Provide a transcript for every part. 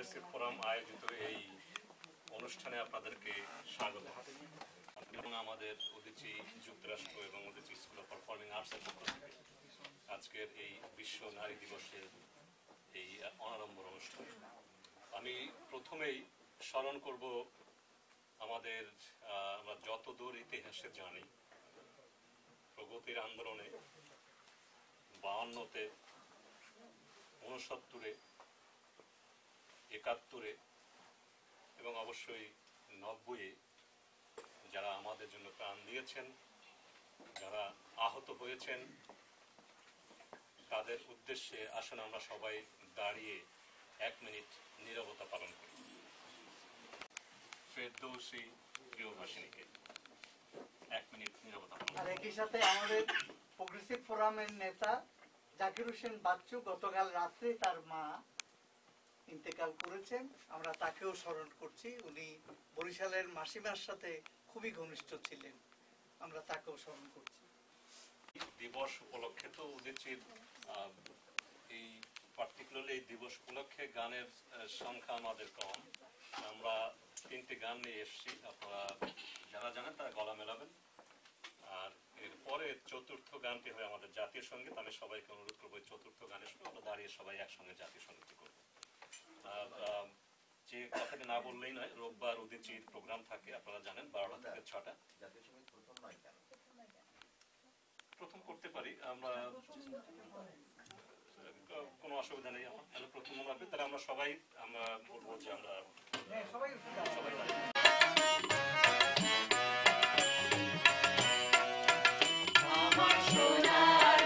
Progressive forum আয়োজিত এই অনুষ্ঠানে আপনাদেরকে স্বাগত এবং আমাদের উদীচী যুক্তরাষ্ট্র এবং উদীচী স্কুল অফ পারফর্মিং আর্টসের পক্ষ থেকে আজকের এই বিশ্ব নারী দিবসের এই অনারম্ভ অনুষ্ঠান। আমি প্রথমেই স্মরণ করব আমাদের আমরা যতদূর ইতিহাসে জানি প্রগতির আন্দোলনে 52-তে, 69-এ, 71-এ এবং অবশ্যই 90-এ যারা আমাদের জন্য প্রাণ দিয়েছেন, যারা আহত হয়েছেন, তাদের উদ্দেশ্যে আসুন আমরা সবাই দাঁড়িয়ে 1 মিনিট নীরবতা পালন করি। ফেরদৌসী প্রিয়ভাষিনীকে 1 মিনিট নীরবতা পালন। আর একই সাথে আমাদের প্রগ্রেসিভ ফোরামের নেতা জাকির হোসেন বাচ্চু গতকাল রাত্রে তার মা ইন্তেকাল করেছেন, আমরা তাকেও স্মরণ করছি। উনি বরিশালের মাসিমার সাথে খুবই ঘনিষ্ঠ ছিলেন, আমরা তাকেও স্মরণ করছি। দিবস উপলক্ষে তো উদীচীর এই পার্টিকুলারলি এই দিবস উপলক্ষে গানের সংখ্যা আমাদের কম, আমরা 3টি গান নিয়ে এসেছি, আপনারা যারা জানেন তারা গলা মেলাবেন। আর এরপরে 4র্থ গানটি হয় আমাদের জাতীয় সঙ্গীত। আমি সবাইকে অনুরোধ করবো 4র্থ গানের সময় আমরা দাঁড়িয়ে সবাই একসঙ্গে জাতীয় সঙ্গীত করবো। যে কথাটি না বললেই নয়, রোববার উদীচীর প্রোগ্রাম থাকে, আপনারা জানেন 12টা থেকে 6টা। জাতীয় সঙ্গীত প্রথম নয় কেন? প্রথম করতে পারি আমরা, কোনো অসুবিধা নেই। তাহলে প্রথম রাখবে, তাহলে আমরা সবাই আমরা বলবো যে আমরা সবাই সোনার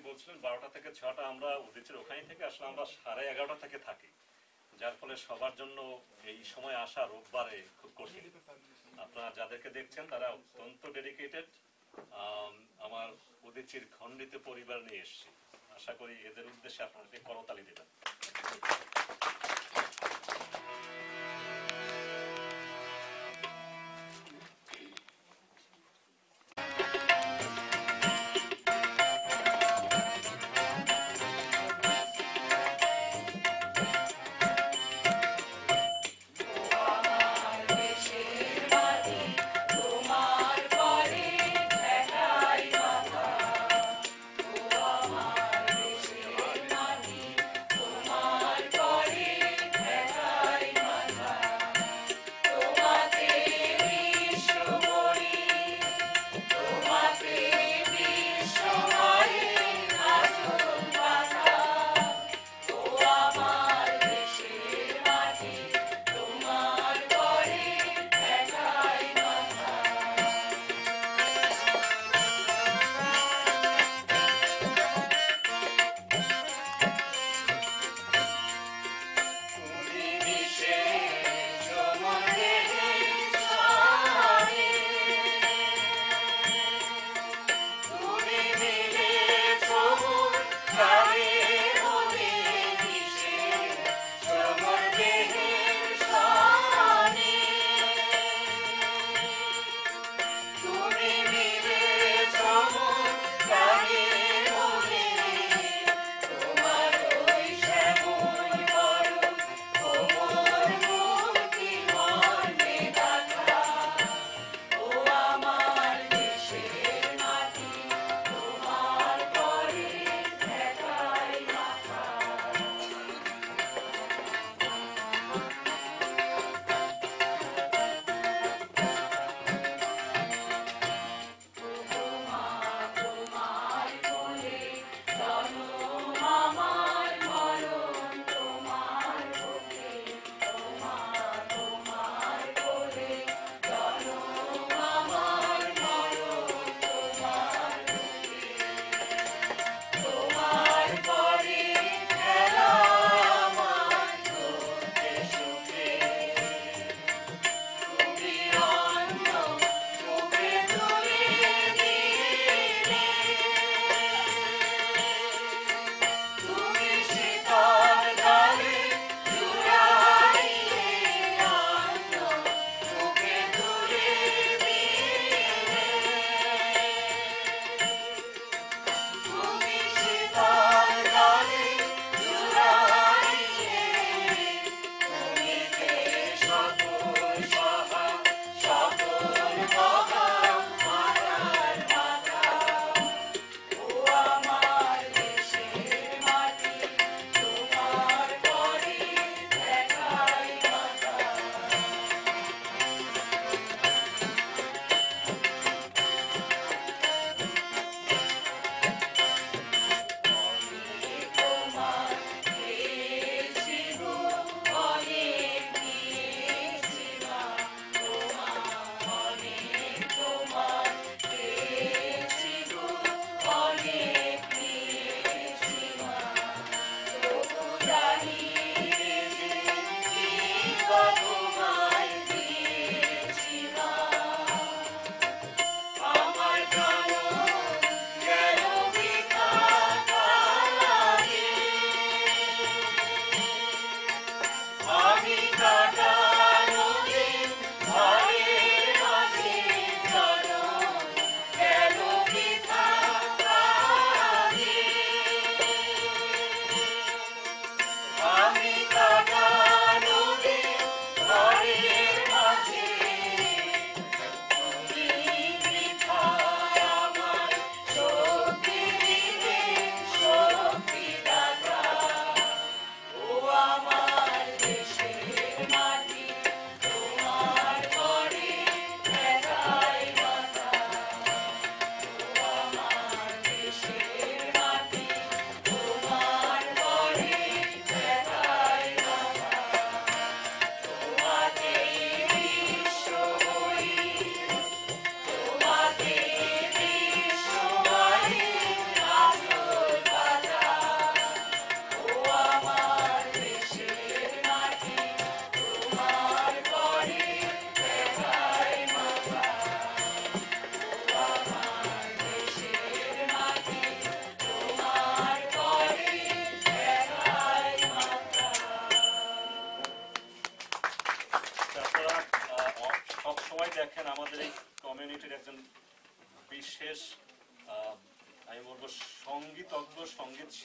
বলছিলেন 12টা থেকে 6টা আমরা উদিচির ওখানে থেকে আসলে আমরা 11:30 থেকে থাকি, যার ফলে সবার জন্য এই সময় আসা রোববারে খুব কঠিন। আপনারা যাদেরকে দেখছেন তারা অত্যন্ত ডেডিকেটেড। আমার উদিচির খণ্ডিত পরিবার নিয়ে এসেছি, আশা করি এদের উদ্দেশ্যে আপনারা করতালি দেবেন। তোমার পরে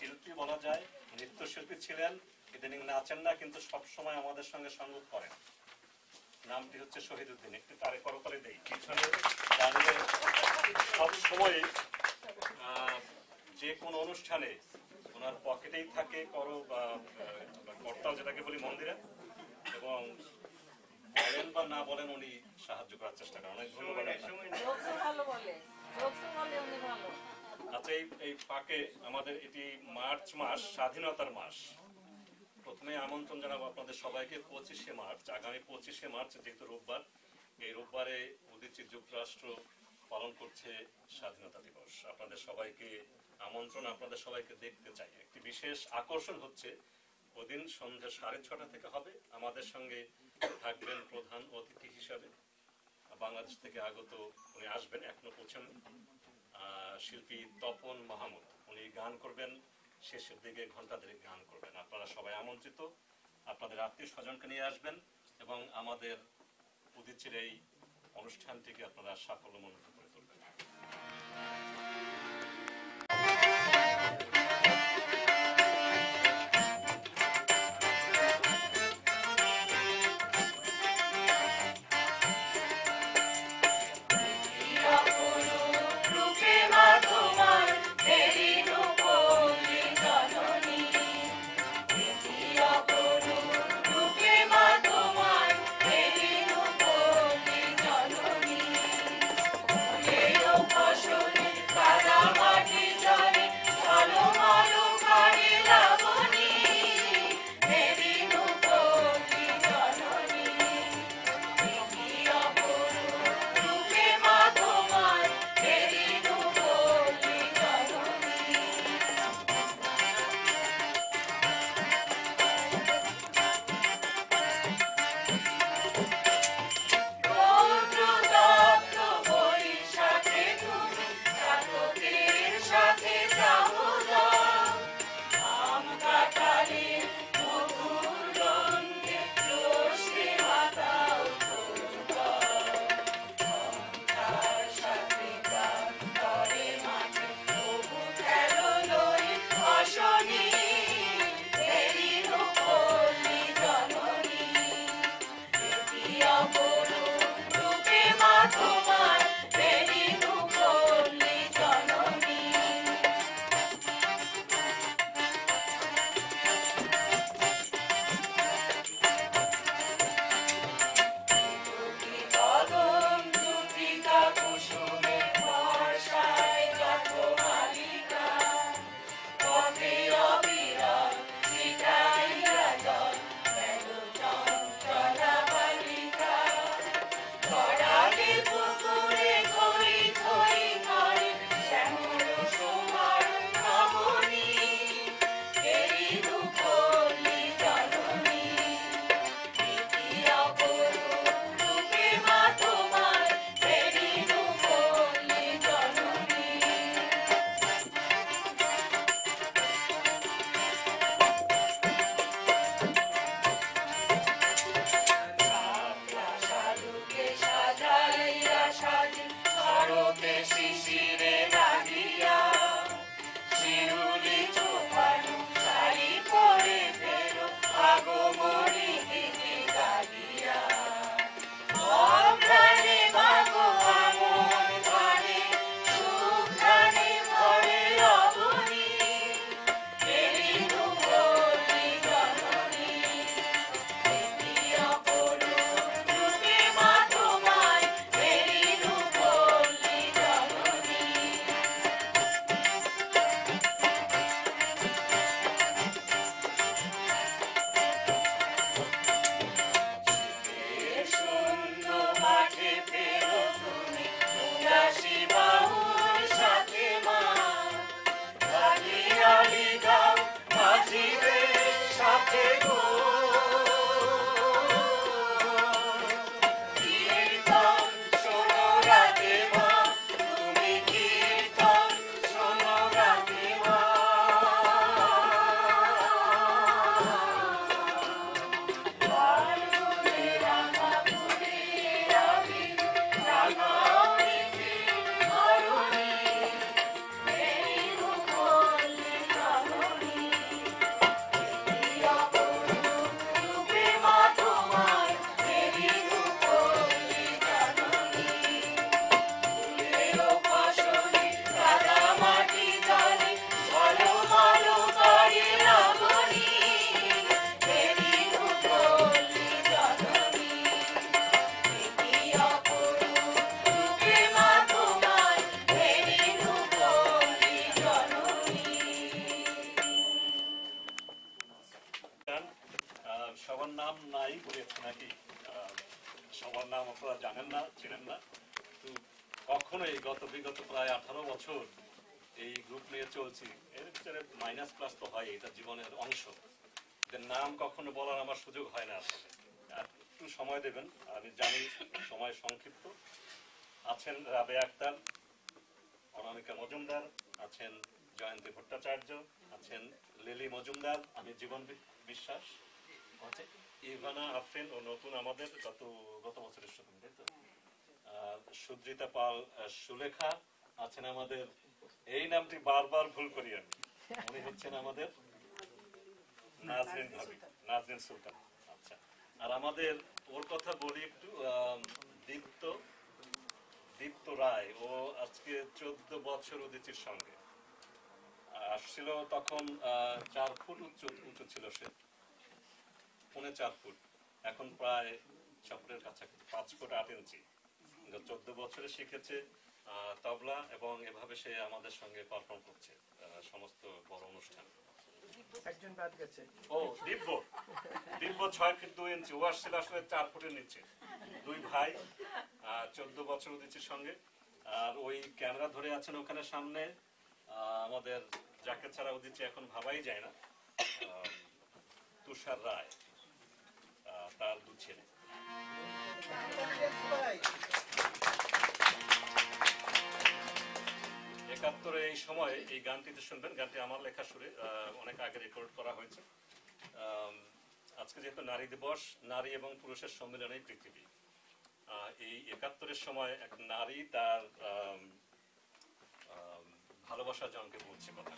শিল্পী বলা যায়, নৃত্যশিল্পী ছিলেন, ইদানিং নাচেন না কিন্তু সব সময় আমাদের সঙ্গে সংগত করেন। নামটি হচ্ছে শহীদুদ্দিন। একটু তারে করতালি দেই। পিছনে দাঁড়িয়ে সব সময় যে কোনো অনুষ্ঠানে ওনার পকেটেই থাকে করো বা কর্তাও যেটাকে বলি মন্দিরে, এবং বলেন বা না বলেন উনি সাহায্য করার চেষ্টা করেন। অনেক ধন্যবাদ। আচ্ছা, এই ফাঁকে আমাদের এটি মার্চ মাস, স্বাধীনতার মাস। প্রথমে আমন্ত্রণ জানাবো আপনাদের সবাইকে 25শে মার্চ, আগামী 25শে মার্চ যেহেতু রোববার, এই রোববারে উদীচী যুক্তরাষ্ট্র পালন করছে স্বাধীনতা দিবস। আপনাদের সবাইকে আমন্ত্রণ, আপনাদের সবাইকে দেখতে চাই। একটি বিশেষ আকর্ষণ হচ্ছে ওদিন সন্ধ্যা 6:30 থেকে হবে। আমাদের সঙ্গে থাকবেন প্রধান অতিথি হিসাবে বাংলাদেশ থেকে আগত, উনি আসবেন, এখনো পৌঁছেন, শিল্পী তপন মাহমুদ। উনি গান করবেন, শেষের দিকে ঘন্টা ধরে গান করবেন। আপনারা সবাই আমন্ত্রিত, আপনাদের আত্মীয় স্বজনকে নিয়ে আসবেন এবং আমাদের উদীচীর এই অনুষ্ঠানটিকে আপনারা সাফল্যমণ্ডিত করে তুলবেন। ফসল নাম নাই বলেছে নাকি, সবার নাম আপনারা জানেন না, চিনেন না। তো কখনোই বিগত প্রায় 18 বছর এই গ্রুপ নিয়ে চলছি, এর ভিতরে মাইনাস প্লাস তো হয়, এটা জীবনের অংশ। এদের নাম কখনো বলার আমার সুযোগ হয় না আসলে। আর একটু সময় দেবেন, আমি জানি সময় সংক্ষিপ্ত। আছেন রাবেয়া আক্তার, অনামিকা মজুমদার, আছেন জয়ন্তী ভট্টাচার্য, আছেন লিলি মজুমদার, আমি জীবন বিশ্বাস, আছে ইভানা আফরিন ও নতুন আমাদের গত বছরের স্টুডেন্ট, তাই তো, সুদ্রিতা পাল সুলেখা, আছেন আমাদের, এই নামটি বারবার ভুল করি আমি, উনি হচ্ছেন আমাদের নাজরিন ভাবি, নাজরিন সুলতান। আচ্ছা, আর আমাদের ওর কথা বলি একটু, দীপ্ত রায়, ও আজকে 14 বছর উদিচির সঙ্গে আসছিল। তখন 4 ফুট উঁচু ছিল সে, 4.5 ফুট, এখন প্রায় 6 ফুটের কাছাকাছি, 5 ফুট 8 ইঞ্চি। 14 বছরে শিখেছে তবলা, এবং এভাবে সে আমাদের সঙ্গে পারফর্ম করছে সমস্ত বড় অনুষ্ঠান। একজন বাদ গেছে, ও দিব্য 6 ফিট 2 ইঞ্চি, ও আসছিল আসলে 4 ফুটের নিচে। 2 ভাই, 14 বছর উদিচির সঙ্গে। আর ওই ক্যামেরা ধরে আছেন ওখানে সামনে, আমাদের যাকে ছাড়া উদিচি এখন ভাবাই যায় না, তুষার রায়, তার 2 ছেলে। একাত্তরে এই সময় এই গানটিতে শুনবেন, গানটি আমার লেখা সুরে, অনেক আগে রেকর্ড করা হয়েছে। আজকে যেহেতু নারী দিবস, নারী এবং পুরুষের সম্মিলনেই পৃথিবী, এই 71-এর সময় এক নারী তার ভালোবাসার জনকে বলছে কথা।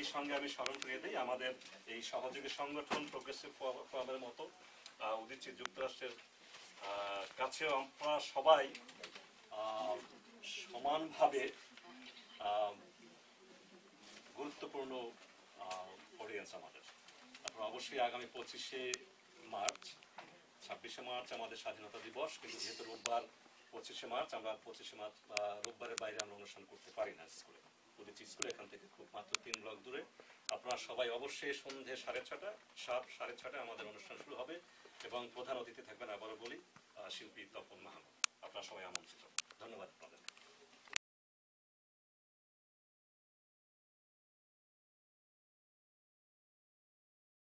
একই সঙ্গে আমি স্মরণ করিয়ে দিই আমাদের এই সহযোগী সংগঠন প্রোগ্রেসিভ ফোরামের মতো উদীচী যুক্তরাষ্ট্রের কাছেও আমরা সবাই সমানভাবে গুরুত্বপূর্ণ অডিয়েন্স আমাদের। তারপর অবশ্যই আগামী 25শে মার্চ 26শে মার্চ আমাদের স্বাধীনতা দিবস, কিন্তু যেহেতু রোববার 25শে মার্চ, আমরা 25শে মার্চ রোববারের বাইরে আমরা অনুষ্ঠান করতে পারি না স্কুলে। উদীচী স্কুল এখান থেকে খুব মাত্র 3 ব্লক দূরে। আপনারা সবাই অবশ্যই সন্ধ্যে 6:30 আমাদের অনুষ্ঠান শুরু হবে এবং প্রধান অতিথি থাকবেন, আবারও বলি, শিল্পী তপন মাহমুদ। আপনারা সবাই আমন্ত্রিত। ধন্যবাদ আপনাদের।